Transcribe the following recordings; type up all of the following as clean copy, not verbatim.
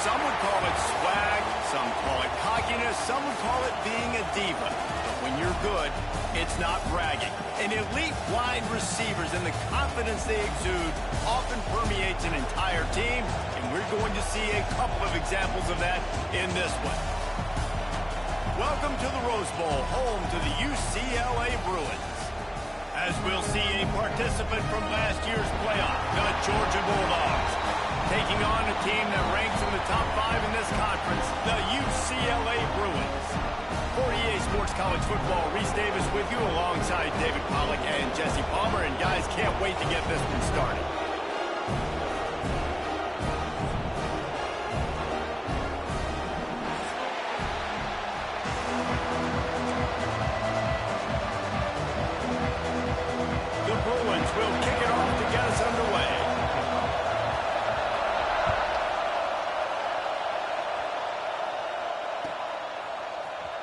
Some would call it swag, some call it cockiness, some would call it being a diva. But when you're good, it's not bragging. And elite wide receivers and the confidence they exude often permeates an entire team, and we're going to see a couple of examples of that in this one. Welcome to the Rose Bowl, home to the UCLA Bruins. As we'll see a participant from last year's playoff, the Georgia Bulldogs, taking on a team that ranks in the top 5 in this conference, the UCLA Bruins. For EA Sports College Football, Reese Davis with you alongside David Pollack and Jesse Palmer. And guys, can't wait to get this one started. The Bruins will kick it off to get us underway.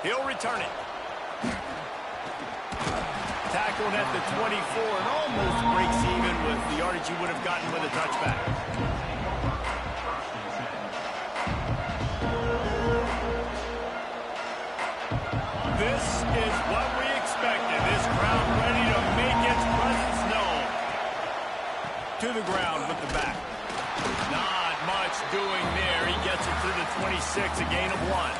He'll return it. Tackled at the 24 and almost breaks even with the yardage he would have gotten with a touchback. This is what we expected. This crowd ready to make its presence known. To the ground with the back. Not much doing there. He gets it to the 26, a gain of 1.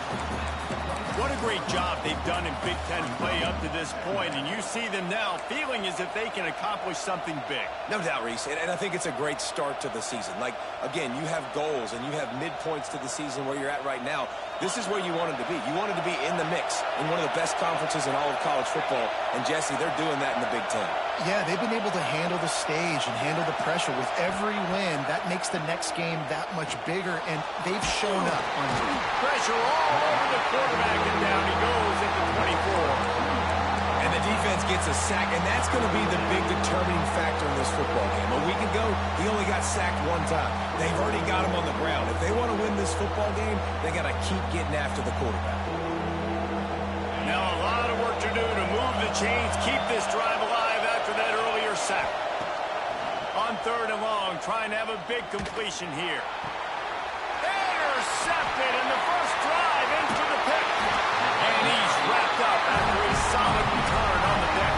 What a great job they've done in Big Ten play up to this point, and you see them now feeling as if they can accomplish something big. No doubt, Reese, and I think it's a great start to the season. Like, again, you have goals and you have midpoints to the season where you're at right now. This is where you wanted to be. You wanted to be in the mix in one of the best conferences in all of college football, and Jesse, they're doing that in the Big Ten. Yeah, they've been able to handle the stage and handle the pressure with every win. That makes the next game that much bigger, and they've shown up on it. Pressure all over the quarterback, and down he goes at the 24. And the defense gets a sack, and that's going to be the big determining factor in this football game. A week ago, he only got sacked 1 time. They've already got him on the ground. If they want to win this football game, they got to keep getting after the quarterback. Now a lot of work to do to move the chains, keep this drive alive after that earlier sack. On 3rd and long, trying to have a big completion here. Intercepted in the first drive into the pick. And he's wrapped up after a solid return on the deck.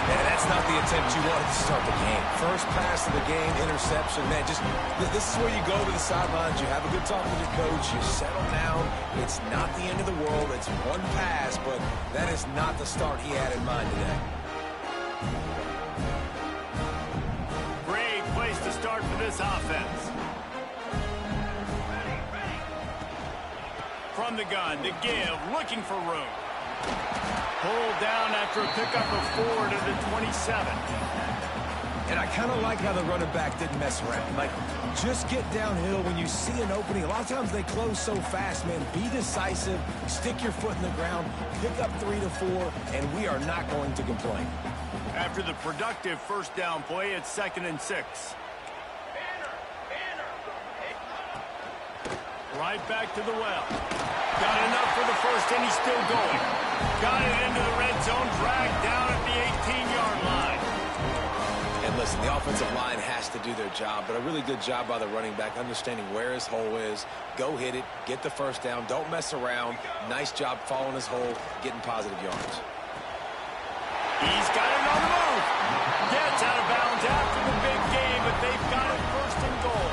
Man, that's not the attempt you wanted to start the game. First pass of the game, interception. Man, just this is where you go to the sidelines. You have a good talk with your coach. You settle down. It's not the end of the world. It's one pass, but that is not the start he had in mind today. Great place to start for this offense. From the gun, to give, looking for room. Pulled down after a pickup of 4 to the 27. And I kind of like how the running back didn't mess around. Like, just get downhill when you see an opening. A lot of times they close so fast, man. Be decisive, stick your foot in the ground, pick up 3 to 4, and we are not going to complain. After the productive first down play, it's 2nd and 6. Right back to the well. Got enough for the first, and he's still going. Got it into the red zone, dragged down at the 18-yard line. And listen, the offensive line has to do their job, but a really good job by the running back, understanding where his hole is. Go hit it, get the first down, don't mess around. Nice job following his hole, getting positive yards. He's got it on the move. Gets out of bounds after the big game, but they've got it 1st and goal.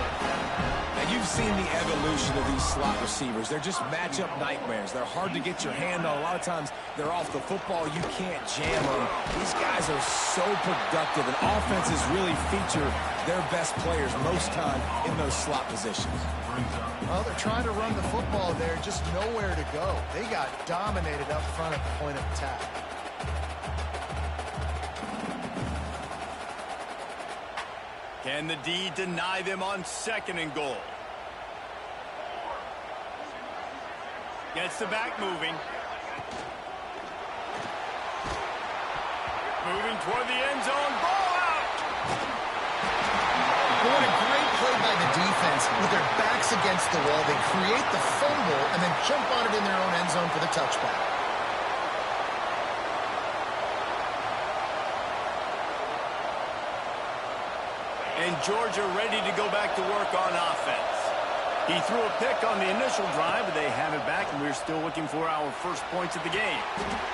And you've seen the evolution of these slot receivers. They're just matchup nightmares. They're hard to get your hand on. A lot of times they're off the football. You can't jam them. These guys are so productive, and offenses really feature their best players most time in those slot positions. Well, they're trying to run the football there, just nowhere to go. They got dominated up front at the point of attack. Can the D deny them on 2nd and goal? Gets the back moving. Moving toward the end zone. Ball out! What a great play by the defense. With their backs against the wall, they create the fumble and then jump on it in their own end zone for the touchback. And Georgia ready to go back to work on offense. He threw a pick on the initial drive, but they have it back, and we're still looking for our first points of the game.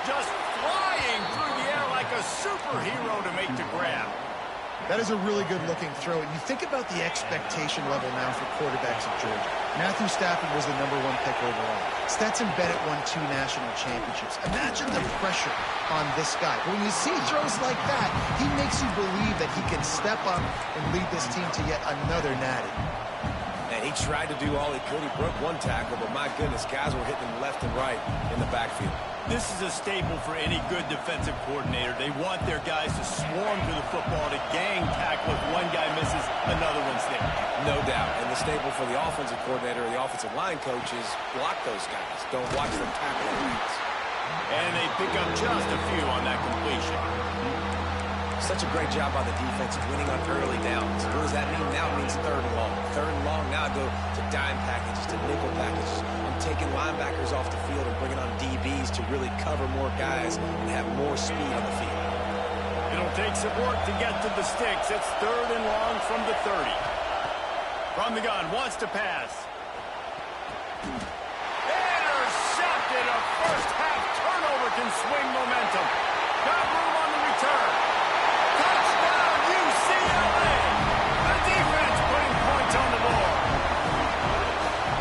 Just flying through the air like a superhero to make the grab. That is a really good-looking throw. And you think about the expectation level now for quarterbacks at Georgia. Matthew Stafford was the #1 pick overall. Stetson Bennett won 2 national championships. Imagine the pressure on this guy. But when you see throws like that, he makes you believe that he can step up and lead this team to yet another natty. And he tried to do all he could. He broke 1 tackle, but my goodness, guys were hitting him left and right in the backfield. This is a staple for any good defensive coordinator. They want their guys to swarm to the football, to gang tackle. If one guy misses, another one's there. No doubt. And the staple for the offensive coordinator or the offensive line coach is block those guys. Don't watch them tackle their leads. And they pick up just a few on that completion. Such a great job by the defense winning on early downs. What does that mean? Now it means 3rd and long. 3rd and long, now I go to dime packages, to nickel packages. I'm taking linebackers off the field and bringing on DBs to really cover more guys and have more speed on the field. It'll take some work to get to the sticks. It's 3rd and long from the 30. From the gun, wants to pass. Intercepted. A first-half turnover can swing momentum. Got room on the return. Touchdown, UCLA! The defense putting points on the board.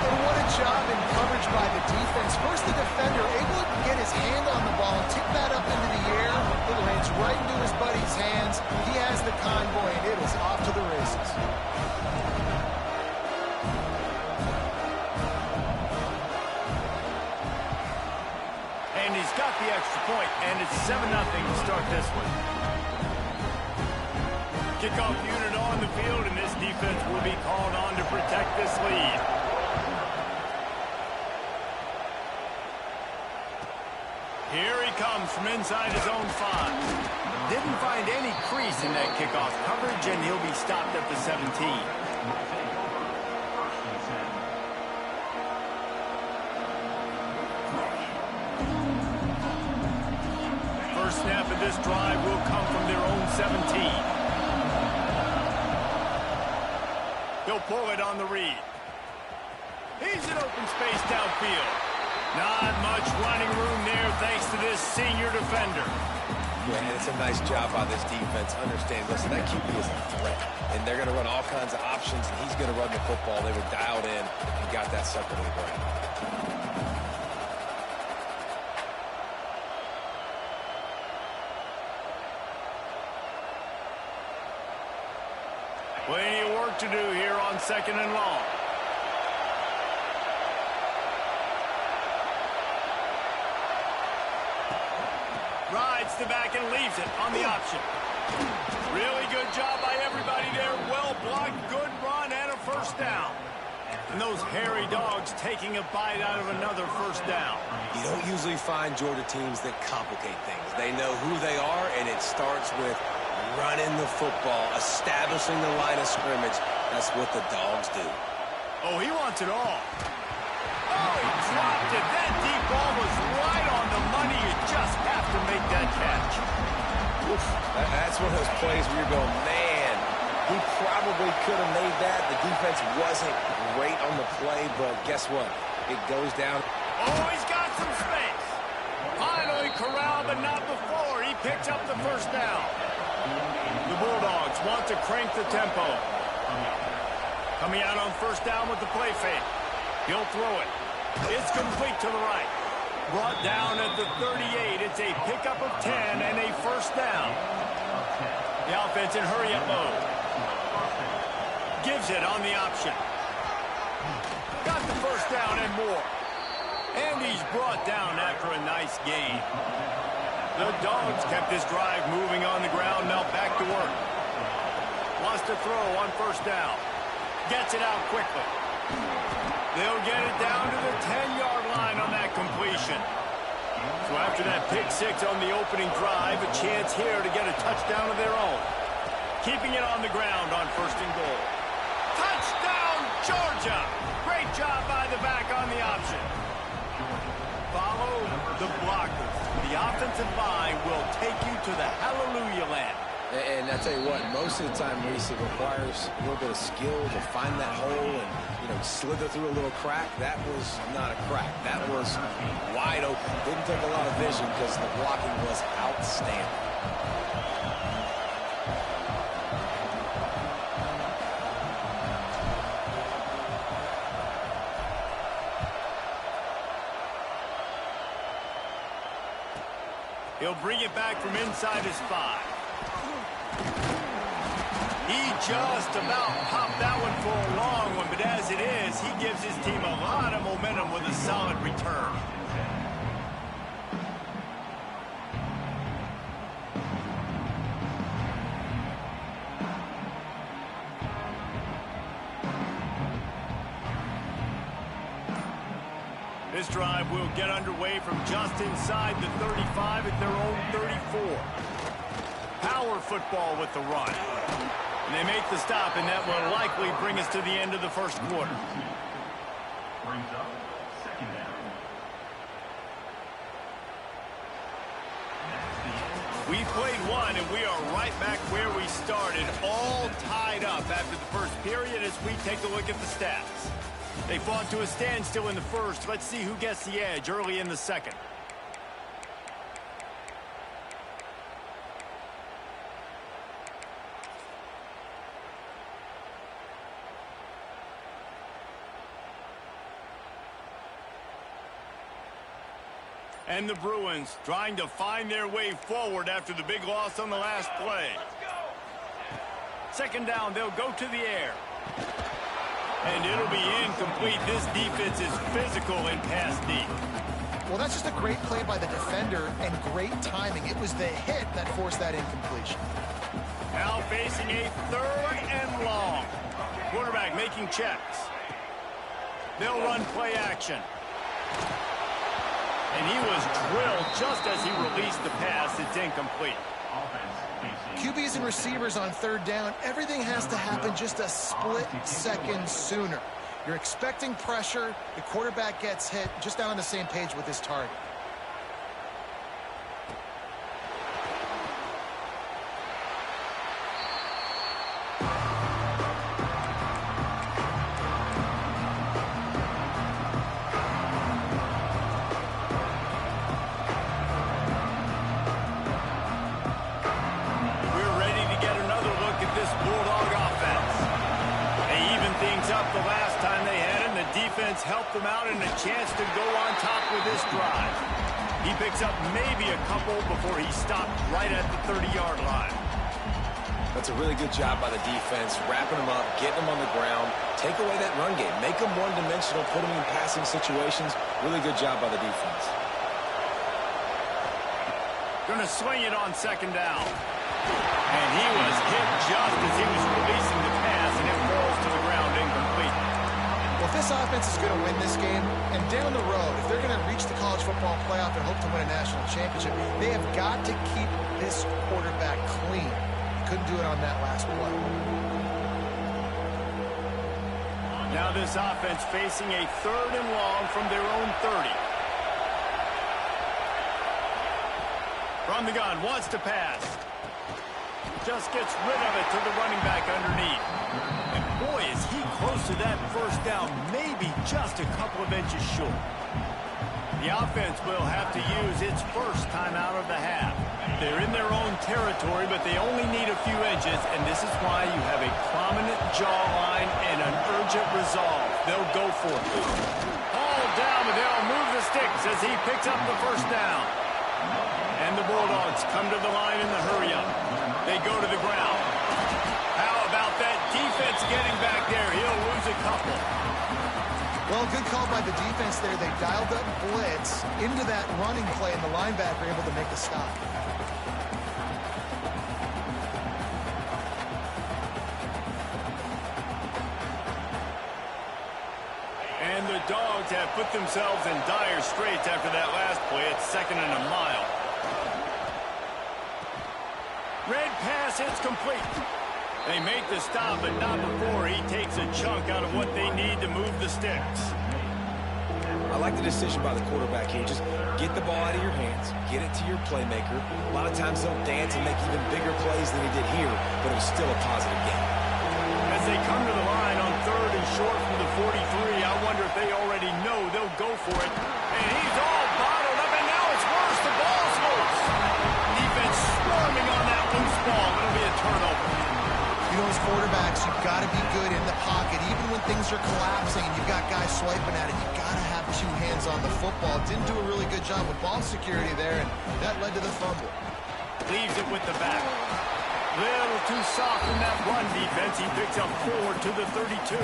And what a job in coverage by the defense. First, the defender able to get his hand on the ball, tip that up into the air. It lands right into his buddy's hands. He has the convoy, and it is off to the races. And he's got the extra point, and it's 7-0 to start this one. Kickoff unit on the field, and this defense will be called on to protect this lead. Here he comes from inside his own 5. Didn't find any crease in that kickoff coverage, and he'll be stopped at the 17. First snap of this drive will come from their own 17. He'll pull it on the read. He's in open space downfield. Not much running room there thanks to this senior defender. Yeah, and it's a nice job by this defense. Understand, listen, that QB is a threat. And they're going to run all kinds of options, and he's going to run the football. They were dialed in and got that sucker to the ground. Plenty of work to do here on 2nd and long. Rides the back and leaves it on the option. Really good job by everybody there. Well blocked, good run, and a first down. And those hairy Dogs taking a bite out of another first down. You don't usually find Georgia teams that complicate things. They know who they are, and it starts with running the football, establishing the line of scrimmage. That's what the Dogs do. Oh, he wants it all. Oh, he dropped it. That deep ball was right on the money. You just have to make that catch. Oof. That's one of those plays where you're going, man, he probably could have made that. The defense wasn't great on the play, but guess what? It goes down. Oh, he's got some space. Finally corralled, but not before. He picks up the first down. The Bulldogs want to crank the tempo. Coming out on first down with the play fake. He'll throw it. It's complete to the right. Brought down at the 38. It's a pickup of 10 and a first down. The offense in hurry-up mode. Gives it on the option. Got the first down and more. And he's brought down after a nice gain. The Dogs kept this drive moving on the ground. Now back to work. Wants to throw on first down. Gets it out quickly. They'll get it down to the 10-yard line on that completion. So after that pick 6 on the opening drive, a chance here to get a touchdown of their own. Keeping it on the ground on 1st and goal. Touchdown, Georgia! Great job by the back on the option. Follow the blockers. The offensive line will take you to the hallelujah land. And I tell you what, most of the time, Reese, it requires a little bit of skill to find that hole and, slither through a little crack. That was not a crack. That was wide open. Didn't take a lot of vision because the blocking was outstanding. He'll bring it back from inside his 5. He just about popped that one for a long one, but as it is, he gives his team a lot of momentum with a solid return. This drive will get underway from just inside the 35 at their own 34. Power football with the run. And they make the stop, and that will likely bring us to the end of the first quarter. Brings up second down. We played one, and we are right back where we started, all tied up after the first period as we take a look at the stats. They fought to a standstill in the first. Let's see who gets the edge early in the second. And the Bruins trying to find their way forward after the big loss on the last play. Second down, they'll go to the air. And it'll be incomplete. This defense is physical and pass deep. Well, that's just a great play by the defender and great timing. It was the hit that forced that incompletion. Now facing a 3rd and long. Quarterback making checks. They'll run play action. And he was drilled just as he released the pass. It's incomplete. QBs and receivers on 3rd down, everything has to happen just a split second sooner. You're expecting pressure, the quarterback gets hit, just not on the same page with his target. Helped them out and a chance to go on top with this drive. He picks up maybe a couple before he stopped right at the 30-yard line. That's a really good job by the defense, wrapping them up, getting them on the ground, take away that run game, make them one-dimensional, put them in passing situations. Really good job by the defense. Going to swing it on second down. And he was hit just as he was releasing the pass, and it falls to the ground incomplete. Well, if this offense is going to win this game, and down the road, if they're going to reach the college football playoff and hope to win a national championship, they have got to keep this quarterback clean. He couldn't do it on that last play. Now this offense facing a 3rd and long from their own 30. From the gun, wants to pass. Just gets rid of it to the running back underneath. And boy, is he close to that first down, maybe just a couple of inches short. The offense will have to use its first time out of the half. They're in their own territory, but they only need a few inches, and this is why you have a prominent jawline and an urgent resolve. They'll go for it. All down, but they'll move the sticks as he picks up the first down. And the Bulldogs come to the line in the hurry-up. They go to the ground. How about that defense getting back there? He'll lose a couple. Well, good call by the defense there. They dialed up blitz into that running play, and the linebacker able to make the stop. And the Dogs have put themselves in dire straits after that last play. It's 2nd and a mile. Red pass, it's complete. They make the stop, but not before he takes a chunk out of what they need to move the sticks. I like the decision by the quarterback here. Just get the ball out of your hands, get it to your playmaker. A lot of times they'll dance and make even bigger plays than he did here, but it was still a positive game. As they come to the line on 3rd and short from the 43, I wonder if they already know they'll go for it. And he's all bottled up, and now it's worse. The ball's loose. Defense swarming on that loose ball. It'll be a turnover. You know, as quarterbacks, you've got to be good in the pocket. Even when things are collapsing and you've got guys swiping at it, you've got to have 2 hands on the football. Didn't do a really good job with ball security there, and that led to the fumble. Leaves it with the back. Little too soft in that run defense. He picks up 4 to the 32.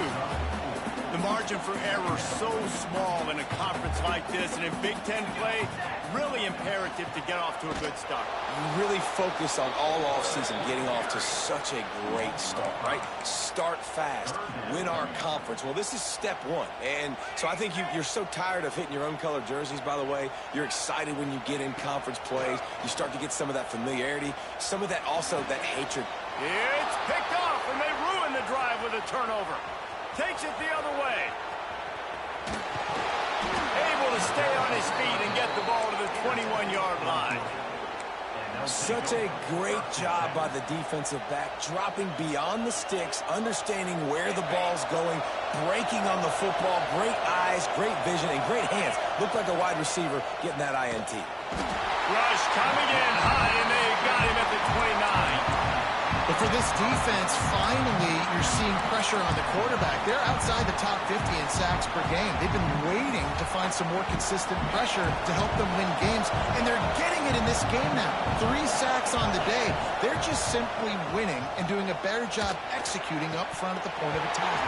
The margin for error so small in a conference like this, and in Big Ten play, really imperative to get off to a good start. You really focus on all offseason getting off to such a great start, right? Start fast, win our conference. Well, this is step 1. And so I think you're so tired of hitting your own color jerseys, by the way. You're excited when you get in conference plays. You start to get some of that familiarity, some of that also that hatred. It's picked off, and they ruin the drive with a turnover. Takes it the other way. Able to stay on his feet and get the ball to the 21-yard line. Such a great job by the defensive back, dropping beyond the sticks, understanding where the ball's going, breaking on the football, great eyes, great vision, and great hands. Looked like a wide receiver getting that INT. Rush coming in high, and they got him at the 29. But for this defense, finally, you're seeing pressure on the quarterback. They're outside the top 50 in sacks per game. They've been waiting to find some more consistent pressure to help them win games, and they're getting it in this game now. 3 sacks on the day. They're just simply winning and doing a better job executing up front at the point of attack.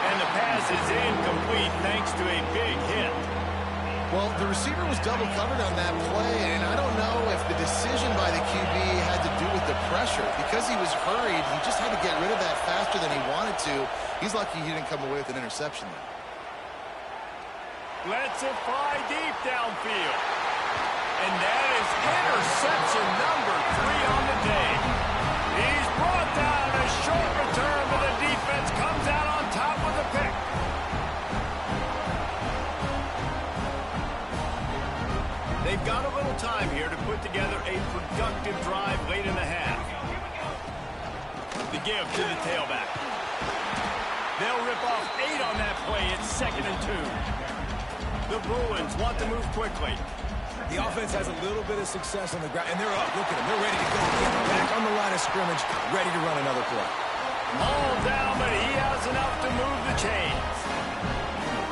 And the pass is incomplete thanks to a big hit. Well, the receiver was double covered on that play, and I don't know if the decision by the QB had to do with the pressure. Because he was hurried, he just had to get rid of that faster than he wanted to. He's lucky he didn't come away with an interception there. Lets it fly deep downfield. And that is interception number 3 on the day. He's brought down a short return, but the defense comes out on top with a pick. They've got a little time here to put together a productive drive late in the half. The give to the tailback. They'll rip off 8 on that play. It's 2nd and 2. The Bruins want to move quickly. The offense has a little bit of success on the ground, and they're up. Look at them. They're ready to go again. Back on the line of scrimmage, ready to run another play. All down, but he has enough to move the chains.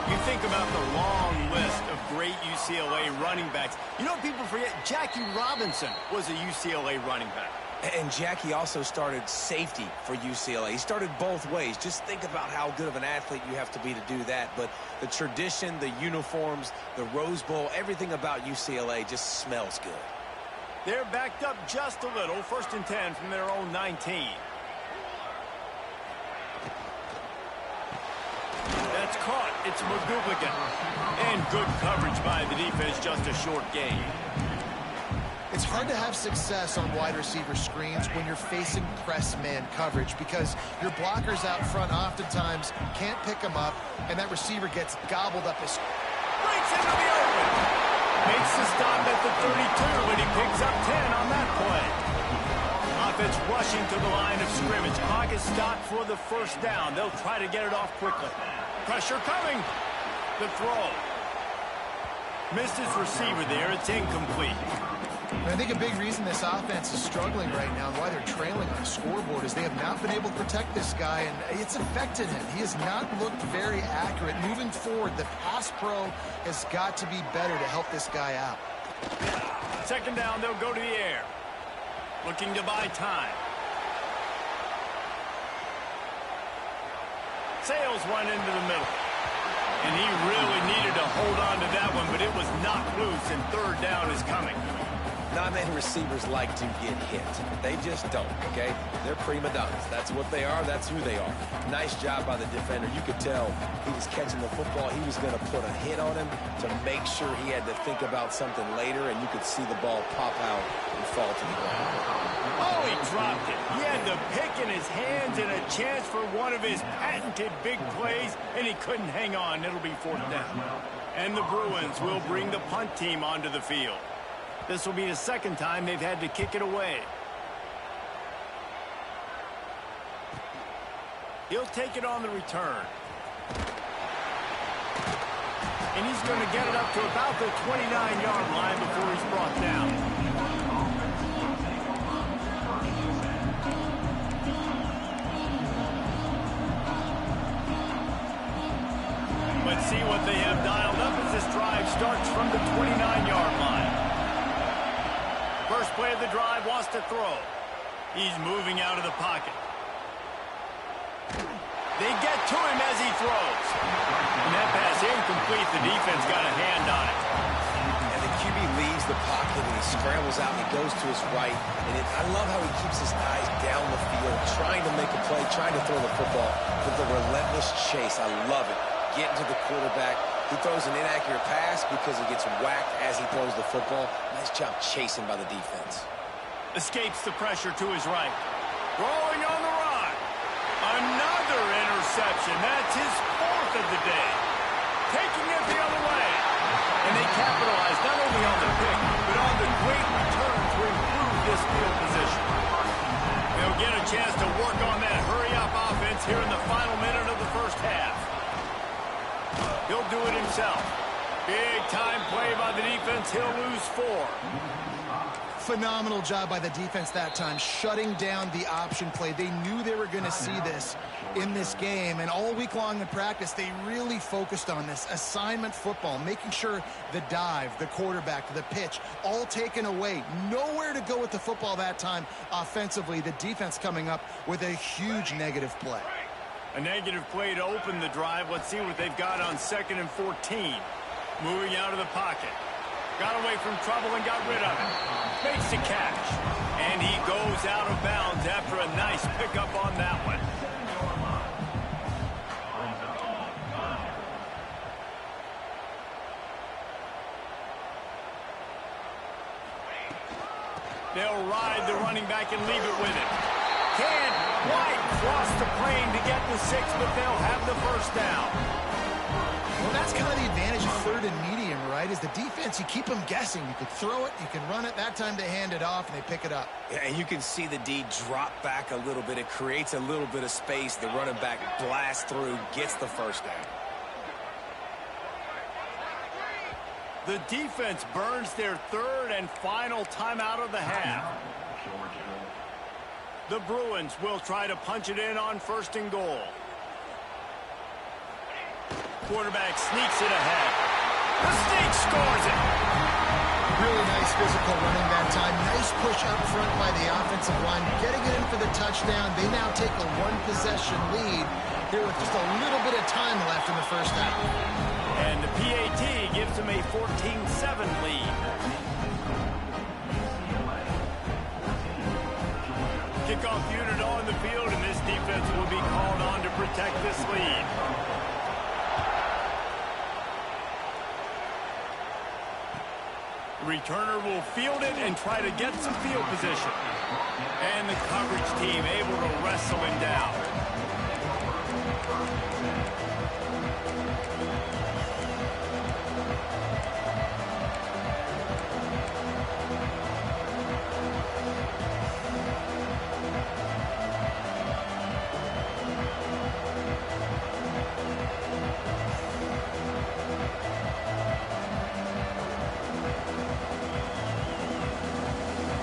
You think about the long list of great UCLA running backs. You know what people forget? Jackie Robinson was a UCLA running back. And Jackie also started safety for UCLA. He started both ways. Just think about how good of an athlete you have to be to do that. But the tradition, the uniforms, the Rose Bowl, everything about UCLA just smells good. They're backed up just a little. 1st and 10 from their own 19. That's caught. It's McGooligan. And good coverage by the defense, just a short gain. It's hard to have success on wide receiver screens when you're facing press man coverage because your blockers out front oftentimes can't pick them up, and that receiver gets gobbled up. Breaks into the open. Makes the stop at the 32, and he picks up 10 on that play. Offense rushing to the line of scrimmage. Clock is stopped for the 1st down. They'll try to get it off quickly. Pressure coming. The throw. Missed his receiver there. It's incomplete. And I think a big reason this offense is struggling right now and why they're trailing on the scoreboard is they have not been able to protect this guy, and it's affected him. He has not looked very accurate. Moving forward, the pass pro has got to be better to help this guy out. 2nd down, they'll go to the air. Looking to buy time. Sales one into the middle. And he really needed to hold on to that one, but it was knocked loose, and 3rd down is coming. Non-man receivers like to get hit. They just don't, okay? They're prima donnas. That's what they are. That's who they are. Nice job by the defender. You could tell he was catching the football. He was going to put a hit on him to make sure he had to think about something later, and you could see the ball pop out and fall to the ground. Oh, he dropped it. He had the pick in his hands and a chance for one of his patented big plays, and he couldn't hang on. It'll be fourth down. And the Bruins will bring the punt team onto the field. This will be the second time they've had to kick it away. He'll take it on the return. And he's going to get it up to about the 29-yard line before he's brought down. Let's see what they have dialed up as this drive starts from the 29-yard line. First play of the drive, wants to throw. He's moving out of the pocket. They get to him as he throws. And that pass incomplete. The defense got a hand on it. And the QB leaves the pocket and he scrambles out and he goes to his right. And I love how he keeps his eyes down the field, trying to make a play, trying to throw the football with the relentless chase. I love it. Getting to the quarterback. He throws an inaccurate pass because he gets whacked as he throws the football. Nice job chasing by the defense. Escapes the pressure to his right. Rolling on the run. Another interception. That's his fourth of the day. Taking it the other way. And they capitalize not only on the pick, but on the great return to improve this field position. They'll get a chance to work on that hurry-up offense here in the final minute of the first half. He'll do it himself. Big time play by the defense. He'll lose 4. Phenomenal job by the defense that time, shutting down the option play. They knew they were going to see this in this game, and all week long in practice, they really focused on this assignment football, making sure the dive, the quarterback, the pitch, all taken away. Nowhere to go with the football that time offensively. The defense coming up with a huge negative play. A negative play to open the drive. Let's see what they've got on 2nd and 14. Moving out of the pocket. Got away from trouble and got rid of it. Makes the catch. And he goes out of bounds after a nice pickup on that one. They'll ride the running back and leave it with it. Can't quite cross the plane to get the 6, but they'll have the first down. Well, that's kind of the advantage of 3rd and medium, right? Is the defense, you keep them guessing. You can throw it, you can run it. That time they hand it off and they pick it up. Yeah, and you can see the D drop back a little bit. It creates a little bit of space. The running back blasts through, gets the first down. The defense burns their 3rd and final timeout of the half. The Bruins will try to punch it in on 1st and goal. Quarterback sneaks it ahead. The Sneak scores it. Really nice physical running that time. Nice push up front by the offensive line. Getting it in for the touchdown. They now take a 1-possession lead here with just a little bit of time left in the first half. And the PAT gives them a 14-7 lead. Kickoff unit on the field, and this defense will be called on to protect this lead. The returner will field it and try to get some field position. And the coverage team able to wrestle him down.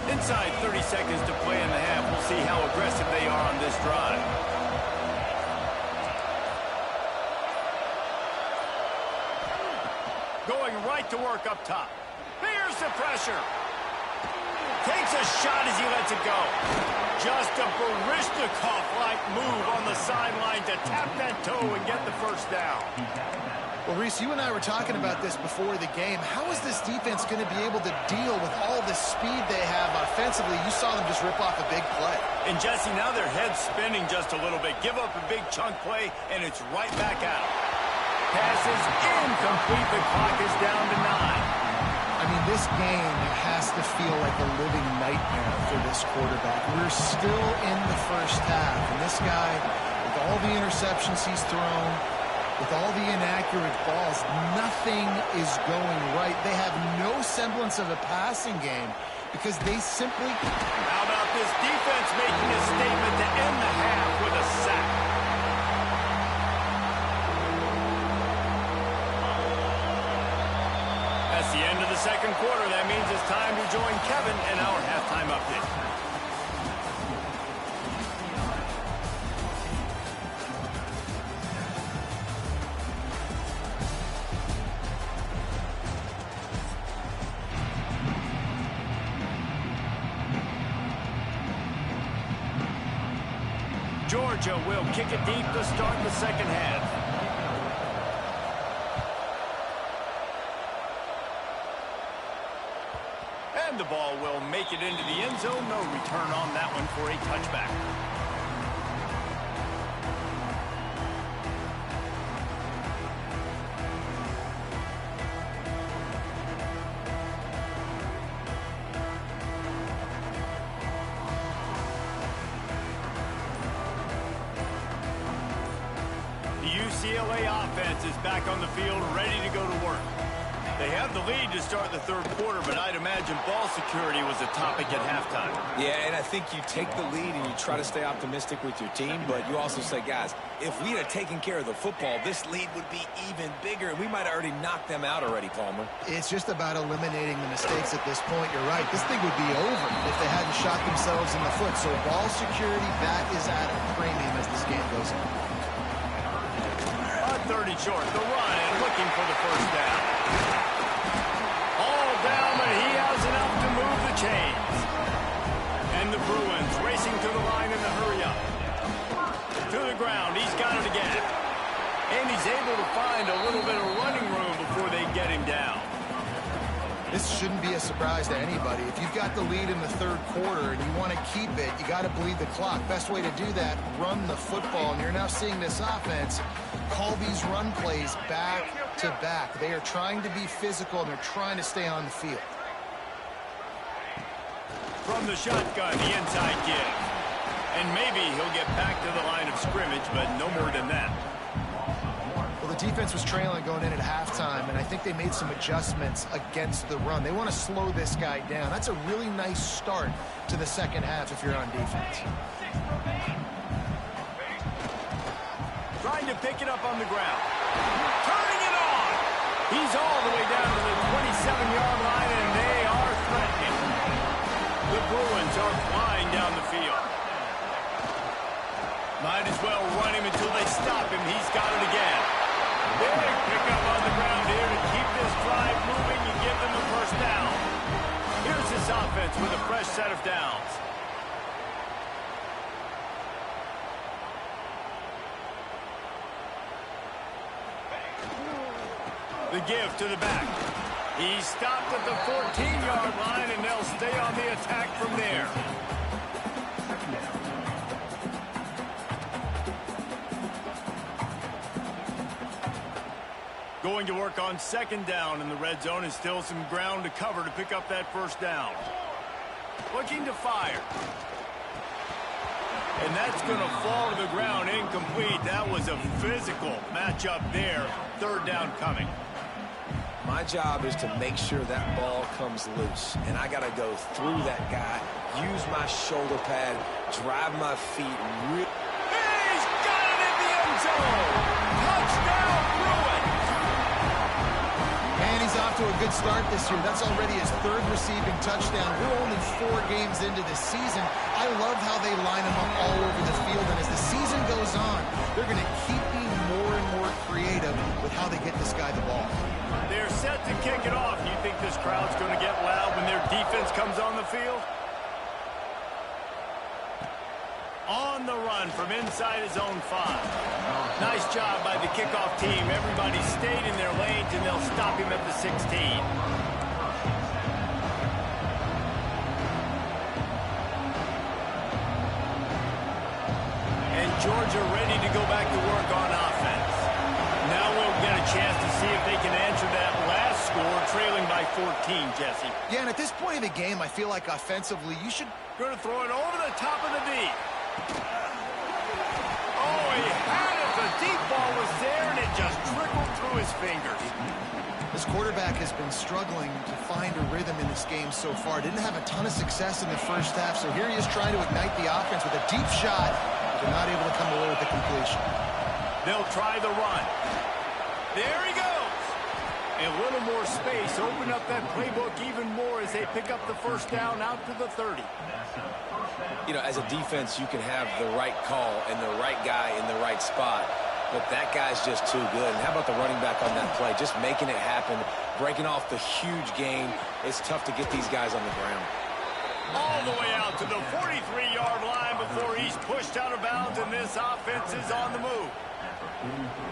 Inside 30 seconds to play in the half. We'll see how aggressive they are on this drive. Going right to work up top. Here's the pressure. Takes a shot as he lets it go. Just a Baryshnikov-like move on the sideline to tap that toe and get the first down. Well, Reese, you and I were talking about this before the game. How is this defense going to be able to deal with all the speed they have offensively? You saw them just rip off a big play. And, Jesse, now their head's spinning just a little bit. Give up a big chunk play, and it's right back out. Pass is incomplete. The clock is down to 9. I mean, this game has to feel like a living nightmare for this quarterback. We're still in the first half, and this guy, with all the interceptions he's thrown, with all the inaccurate balls, nothing is going right. They have no semblance of a passing game because they simply... How about this defense making a statement to end the half with a sack? That's the end of the second quarter. That means it's time to join Kevin in our halftime update. Georgia will kick it deep to start the second half. And the ball will make it into the end zone. No return on that one for a touchback. UCLA offense is back on the field, ready to go to work. They have the lead to start the third quarter, but I'd imagine ball security was a topic at halftime. Yeah, and I think you take the lead and you try to stay optimistic with your team, but you also say, guys, if we had taken care of the football, this lead would be even bigger, and we might have already knocked them out already, Palmer. It's just about eliminating the mistakes at this point. You're right. This thing would be over if they hadn't shot themselves in the foot. So ball security, that is at a premium as this game goes on. 30 short, the run, and looking for the first down. All down, but he has enough to move the chains. And the Bruins racing to the line in the hurry-up. To the ground, he's got it again. And he's able to find a little bit of running room before they get him down. This shouldn't be a surprise to anybody. If you've got the lead in the third quarter and you want to keep it, you got to bleed the clock. Best way to do that, run the football. And you're now seeing this offense call these run plays back to back. They are trying to be physical, and they're trying to stay on the field. From the shotgun, the inside give. And maybe he'll get back to the line of scrimmage, but no more than that. Well, the defense was trailing going in at halftime, and I think they made some adjustments against the run. They want to slow this guy down. That's a really nice start to the second half if you're on defense. Trying to pick it up on the ground. Turning it on! He's all the way down to the 27-yard line, and they are threatening. The Bruins are flying down the field. Might as well run him until they stop him. He's got it again. Big pickup on the ground here to keep this drive moving and give them the first down. Here's this offense with a fresh set of downs. The give to the back. He stopped at the 14-yard line, and they'll stay on the attack from there. Going to work on second down in the red zone, and still some ground to cover to pick up that first down. Looking to fire. And that's going to fall to the ground incomplete. That was a physical matchup there. Third down coming. My job is to make sure that ball comes loose, and I got to go through that guy, use my shoulder pad, drive my feet. He's got it in the end zone! Touchdown, Bruins! And he's off to a good start this year. That's already his third receiving touchdown. We're only 4 games into the season. I love how they line him up all over the field, and as the season goes on, they're going to keep being more and more creative with how they get this guy the ball. They're set to kick it off. You think this crowd's going to get loud when their defense comes on the field? On the run from inside his own 5. Nice job by the kickoff team. Everybody stayed in their lanes, and they'll stop him at the 16. And Georgia ready to go back to work on offense. Now we'll get a chance to see if they can answer that last score, trailing by 14, Jesse. Yeah, and at this point of the game, I feel like offensively, you should... Going to throw it over the top of the knee. Oh, he had it. The deep ball was there, and it just trickled through his fingers. This quarterback has been struggling to find a rhythm in this game so far. Didn't have a ton of success in the first half, so here he is trying to ignite the offense with a deep shot, but not able to come away with the completion. They'll try the run. There he goes. A little more space. Open up that playbook even more as they pick up the first down out to the 30. You know, as a defense, you can have the right call and the right guy in the right spot, but that guy's just too good. And how about the running back on that play? Just making it happen, breaking off the huge gain. It's tough to get these guys on the ground. All the way out to the 43-yard line before he's pushed out of bounds, and this offense is on the move.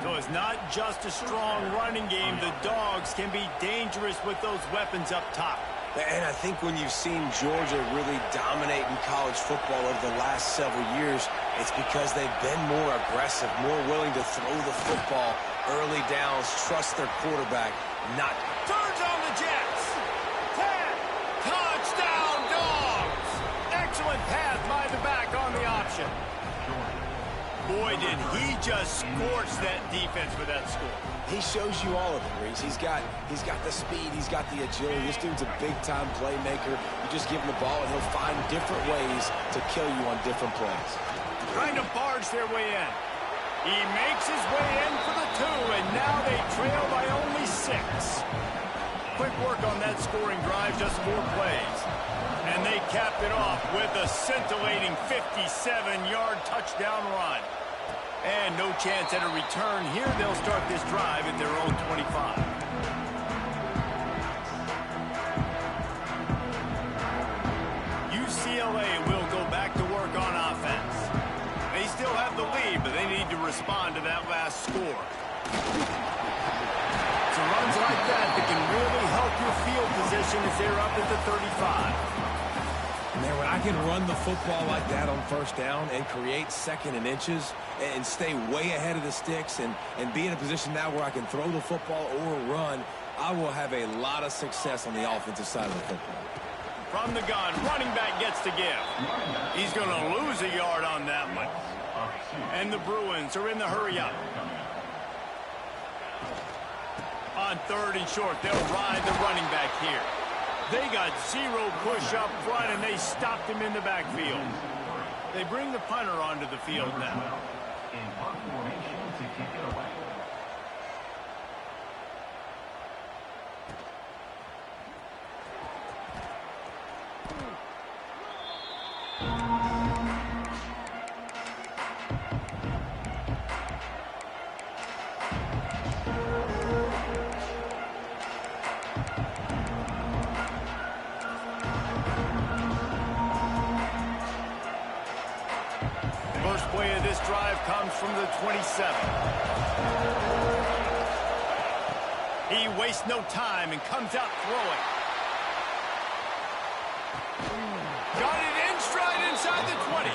So it's not just a strong running game. The Dogs can be dangerous with those weapons up top. And I think when you've seen Georgia really dominate in college football over the last several years, it's because they've been more aggressive, more willing to throw the football early downs, trust their quarterback, not... Turns on the Jets. 10. Touchdown, Dogs. Excellent pass by the back on the option. Boy, did he just scorch that defense for that score. He shows you all of it, Reese. He's got the speed, he's got the agility. This dude's a big-time playmaker. You just give him the ball, and he'll find different ways to kill you on different plays. Trying to barge their way in. He makes his way in for the 2, and now they trail by only 6. Quick work on that scoring drive, just 4 plays. And they capped it off with a scintillating 57-yard touchdown run. And no chance at a return here. They'll start this drive at their own 25. UCLA will go back to work on offense. They still have the lead, but they need to respond to that last score. It's runs like that can really help your field position as they're up at the 35. Man, when I can run the football like that on first down and create second and inches and stay way ahead of the sticks and be in a position now where I can throw the football or run, I will have a lot of success on the offensive side of the football. From the gun, running back gets to give. He's going to lose a yard on that one. And the Bruins are in the hurry-up. On 3rd and short, they'll ride the running back here. They got 0 push up front, and they stopped him in the backfield. They bring the punter onto the field now. In punt formation to kick it away. First play of this drive comes from the 27. He wastes no time and comes out throwing. Got it in stride inside the 20.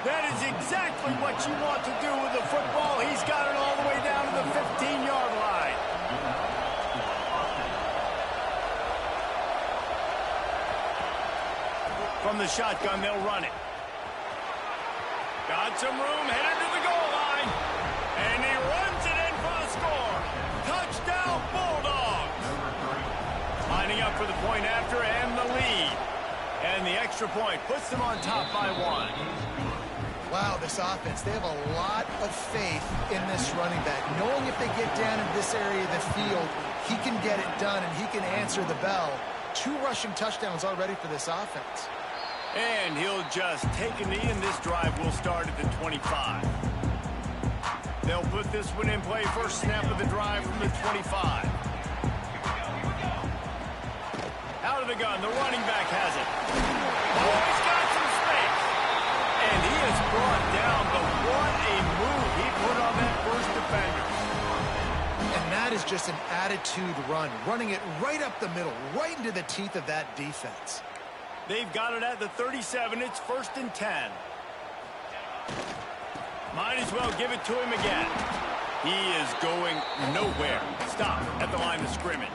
That is exactly what you want to do with the football. He's got it all the way down to the 15-yard line. From the shotgun, they'll run it. Got some room, headed to the goal line. And he runs it in for the score. Touchdown, Bulldogs. Lining up for the point after and the lead. And the extra point puts them on top by 1. Wow, this offense, they have a lot of faith in this running back. Knowing if they get down in this area of the field, he can get it done and he can answer the bell. 2 rushing touchdowns already for this offense. And he'll just take a knee, and this drive will start at the 25. They'll put this one in play. First snap of the drive from the 25. Out of the gun, the running back has it. Oh, he's got some space. And he is brought down, but what a move he put on that first defender. And that is just an attitude run, running it right up the middle, right into the teeth of that defense. They've got it at the 37. It's 1st and 10. Might as well give it to him again. He is going nowhere. Stop at the line of scrimmage.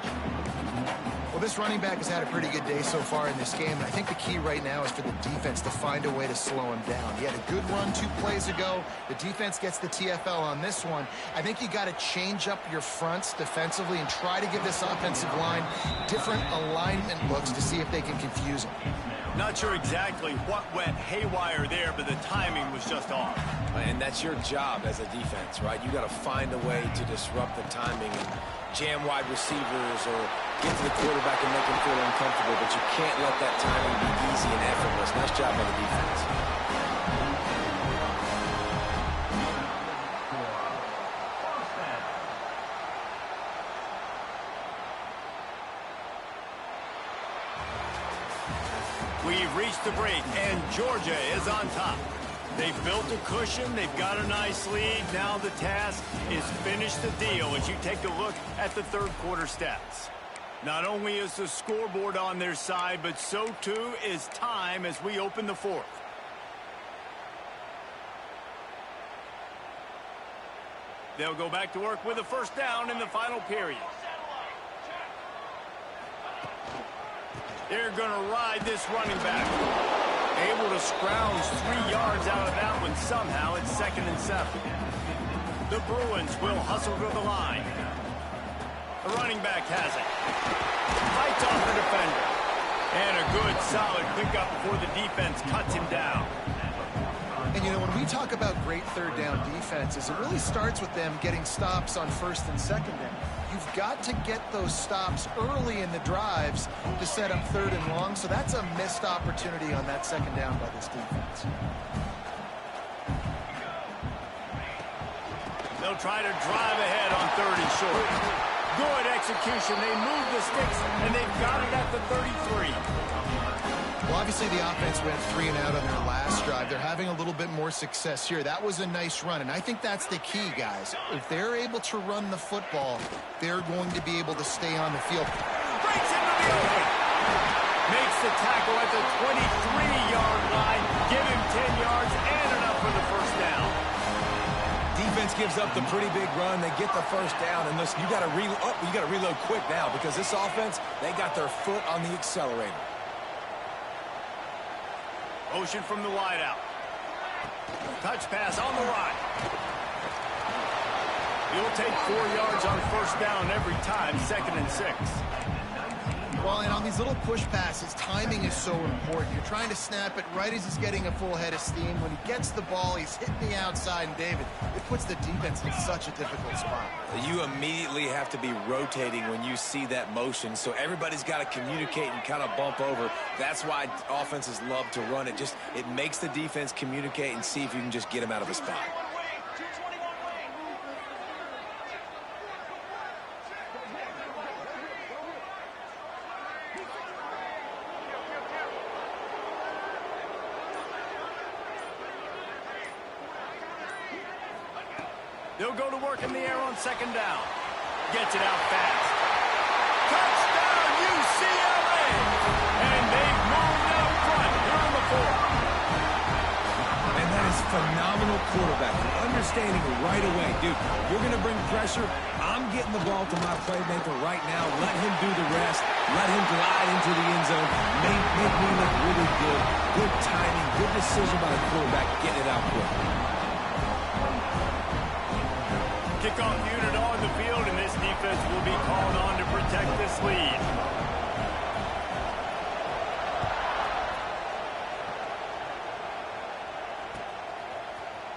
Well, this running back has had a pretty good day so far in this game, and I think the key right now is for the defense to find a way to slow him down. He had a good run 2 plays ago. The defense gets the TFL on this one. I think you got to change up your fronts defensively and try to give this offensive line different alignment looks to see if they can confuse him. Not sure exactly what went haywire there, but the timing was just off. And that's your job as a defense, right? You got to find a way to disrupt the timing and jam wide receivers or get to the quarterback and make him feel uncomfortable, but you can't let that timing be easy and effortless. Nice job by the defense. We've reached the break, and Georgia is on top. They've built a cushion. They've got a nice lead. Now the task is finish the deal as you take a look at the third quarter stats. Not only is the scoreboard on their side, but so too is time as we open the fourth. They'll go back to work with a first down in the final period. They're going to ride this running back. Able to scrounge 3 yards out of that one somehow. It's 2nd and 7. The Bruins will hustle to the line. The running back has it. Fights off the defender. And a good, solid pickup before the defense cuts him down. And, you know, when we talk about great third down defenses, it really starts with them getting stops on 1st and 2nd down. You've got to get those stops early in the drives to set up 3rd and long, so that's a missed opportunity on that 2nd down by this defense. They'll try to drive ahead on 3rd and short. Good execution. They move the sticks, and they've got it at the 33. Well, obviously the offense went 3 and out on their last drive. They're having a little bit more success here. That was a nice run, and I think that's the key, guys. If they're able to run the football, they're going to be able to stay on the field. Breaks into the open. Makes the tackle at the 23-yard line. Give him 10 yards and enough for the first down. Defense gives up the pretty big run. They get the first down, and listen, you got to reload quick now because this offense, they got their foot on the accelerator. Motion from the wideout. Touch pass on the right. He'll take 4 yards on first down every time, 2nd and 6. Well, and on these little push passes, timing is so important. You're trying to snap it right as he's getting a full head of steam. When he gets the ball, he's hitting the outside, and David, it puts the defense in such a difficult spot. You immediately have to be rotating when you see that motion, so everybody's got to communicate and kind of bump over. That's why offenses love to run it. It makes the defense communicate and see if you can just get him out of a spot. They'll go to work in the air on 2nd down. Gets it out fast. Touchdown, UCLA! And they've moved out front here in the fourth. And that is phenomenal quarterbacking. Understanding right away, dude, you're going to bring pressure. I'm getting the ball to my playmaker right now. Let him do the rest. Let him glide into the end zone. Make me look really good. Good timing, good decision by the quarterback, getting it out quick. Kickoff unit on the field, and this defense will be called on to protect this lead.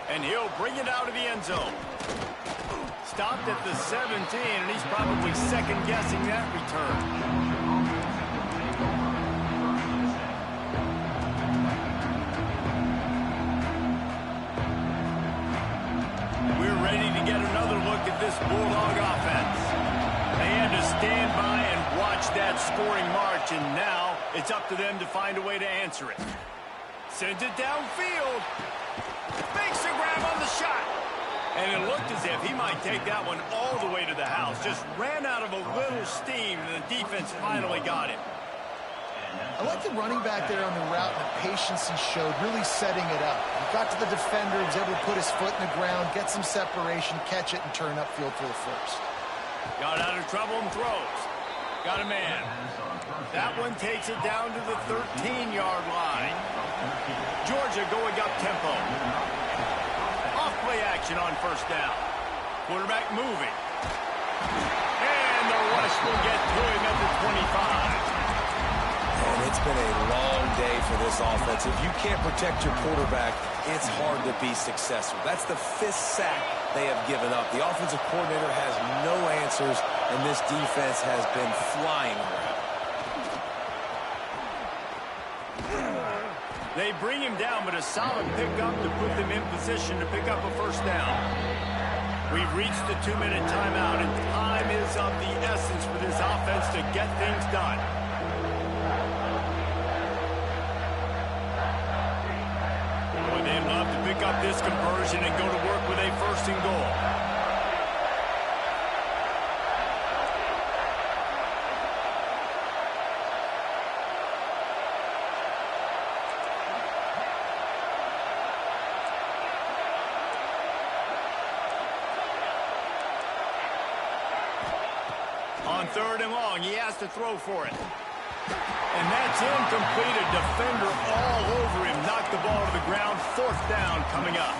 And he'll bring it out of the end zone. Stopped at the 17, and he's probably second-guessing that return. Get another look at this Bulldog offense. They had to stand by and watch that scoring march, and now it's up to them to find a way to answer it. Sends it downfield. And it looked as if he might take that one all the way to the house. Just ran out of a little steam, and the defense finally got him. I like the running back there on the route and the patience he showed, really setting it up. He got to the defender, was able to put his foot in the ground, get some separation, catch it, and turn upfield for the first. Got out of trouble and throws. Got a man. That one takes it down to the 13-yard line. Georgia going up tempo. Off-play action on first down. Quarterback moving. And the rush will get to him at the 25. And it's been a long day for this offense. If you can't protect your quarterback, it's hard to be successful. That's the 5th sack they have given up. The offensive coordinator has no answers, and this defense has been flying around. They bring him down, but a solid pickup to put them in position to pick up a first down. We've reached the 2-minute timeout, and time is of the essence for this offense to get things done. Boy, they'd love to pick up this conversion and go to work with a first and goal. On 3rd and long, he has to throw for it. And that's incomplete. A defender all over him. Knocked the ball to the ground. 4th down coming up.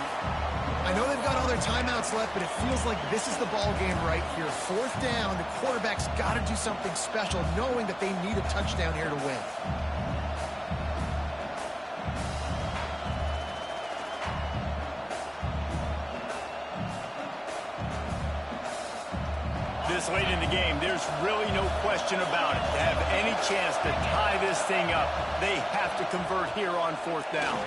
I know they've got all their timeouts left, but it feels like this is the ball game right here. 4th down, the quarterback's got to do something special, knowing that they need a touchdown here to win. This late in the game, there's really no question about it. To have any chance to tie this thing up, they have to convert here on 4th down.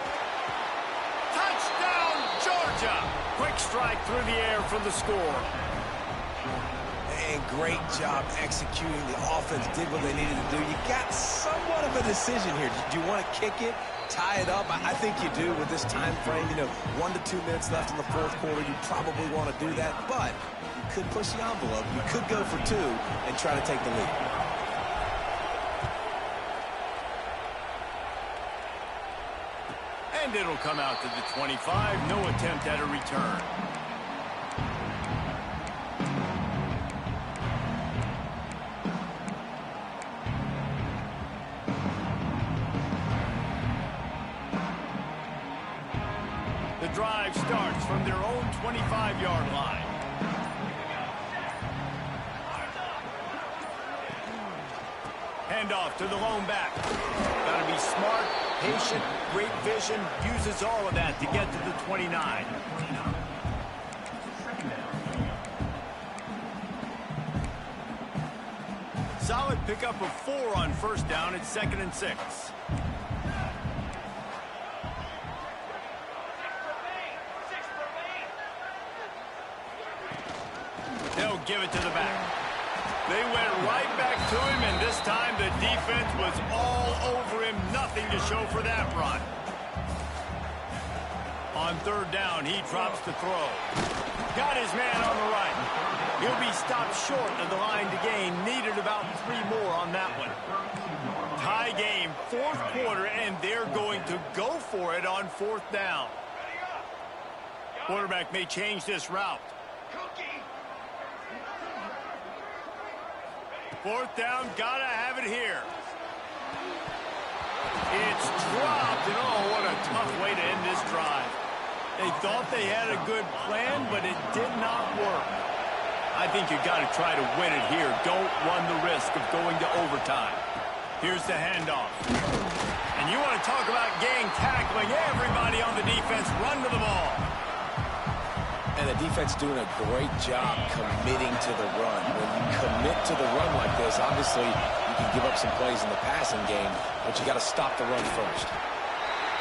Touchdown, Georgia! Quick strike through the air for the score. And great job executing. The offense did what they needed to do. You got somewhat of a decision here. Do you want to kick it, tie it up? I think you do with this time frame. 1 to 2 minutes left in the 4th quarter. You probably want to do that, but you could push the envelope. You could go for 2 and try to take the lead. And it'll come out to the 25. No attempt at a return. The drive starts from their own 25-yard line. Handoff to the lone back. Got to be smart, patient, great vision. Uses all of that to get to the 29. Solid pickup of 4 on first down at 2nd and 6. They'll give it to the back. They went right back to him, and this time the defense was all over him. Nothing to show for that run. On 3rd down, he drops the throw. Got his man on the right. He'll be stopped short of the line to gain. Needed about 3 more on that one. Tie game, 4th quarter, and they're going to go for it on 4th down. Quarterback may change this route. 4th down, gotta have it here. It's dropped, and oh, what a tough way to end this drive. They thought they had a good plan, but it did not work. I think you got to try to win it here. Don't run the risk of going to overtime. Here's the handoff. And you want to talk about gang tackling. Everybody on the defense run to the ball. And the defense doing a great job committing to the run. When you commit to the run like this, obviously you can give up some plays in the passing game, but you got to stop the run first.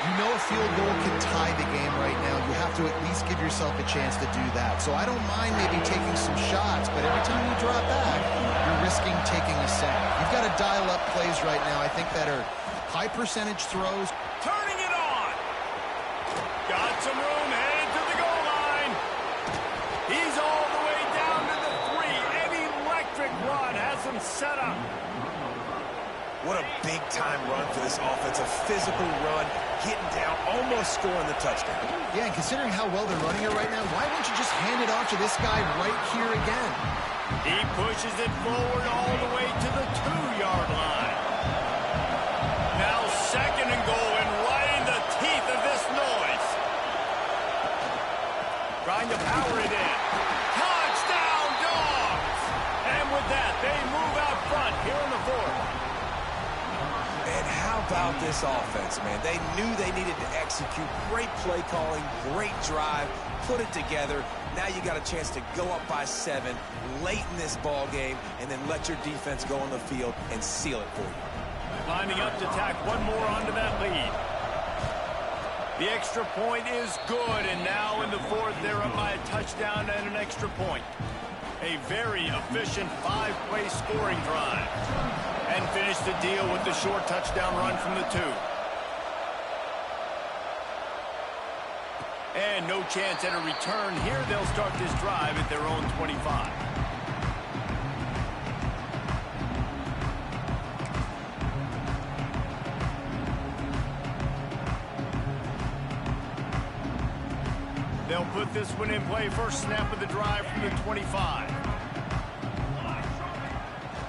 You know a field goal can tie the game right now. You have to at least give yourself a chance to do that. So I don't mind maybe taking some shots, but every time you drop back, you're risking taking a sack. You've got to dial up plays right now, I think, that are high percentage throws. Turning it on. Got some room, headed to the goal line. some setup. What a big-time run for this offense. A physical run, getting down, almost scoring the touchdown. Yeah, and considering how well they're running it right now, why won't you just hand it off to this guy right here again? He pushes it forward all the way to the 2-yard line. Now 2nd and goal, and right in the teeth of this noise. Trying to power it in. Touchdown, Dawgs! And with that, they move out front here in the 4th. And how about this offense, man? They knew they needed to execute. Great play calling, great drive, put it together. Now you got a chance to go up by 7 late in this ball game and then let your defense go on the field and seal it for you. Lining up to tack one more onto that lead. The extra point is good, and now in the 4th, they're up by a touchdown and an extra point. A very efficient 5-play scoring drive. And finish the deal with the short touchdown run from the 2. And no chance at a return here. They'll start this drive at their own 25. They'll put this one in play. First snap of the drive from the 25.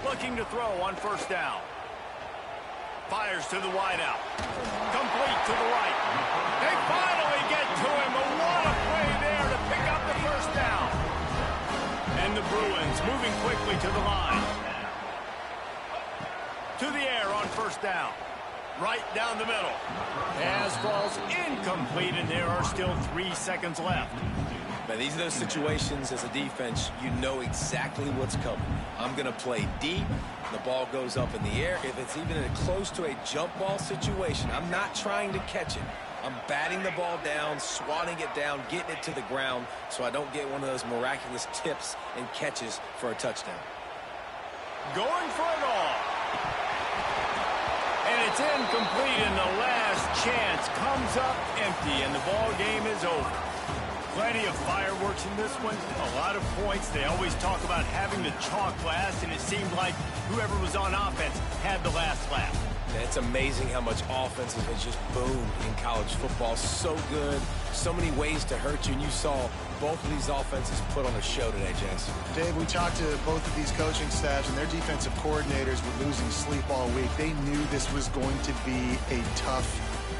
Looking to throw on 1st down. Fires to the wideout. Complete to the right. They finally get to him. But what a play there to pick up the 1st down. And the Bruins moving quickly to the line. To the air on 1st down. Right down the middle. Pass falls incomplete, and there are still 3 seconds left. Man, these are those situations as a defense, you know exactly what's coming. I'm going to play deep. The ball goes up in the air. If it's even close to a jump ball situation, I'm not trying to catch it. I'm batting the ball down, swatting it down, getting it to the ground so I don't get one of those miraculous tips and catches for a touchdown. Going for it all. And it's incomplete, and the last chance comes up empty, and the ball game is over. Plenty of fireworks in this one, a lot of points. They always talk about having the chalk last, and it seemed like whoever was on offense had the last laugh. It's amazing how much offense has just boomed in college football. So good, so many ways to hurt you, and you saw both of these offenses put on a show today, Jens. Dave, we talked to both of these coaching staffs, and their defensive coordinators were losing sleep all week. They knew this was going to be a tough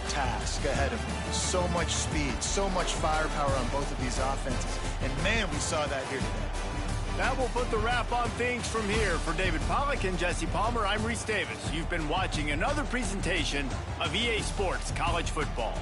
task ahead of them. So much speed, so much firepower on both of these offenses. And, man, we saw that here today. That will put the wrap on things from here. For David Pollack and Jesse Palmer, I'm Reese Davis. You've been watching another presentation of EA Sports College Football.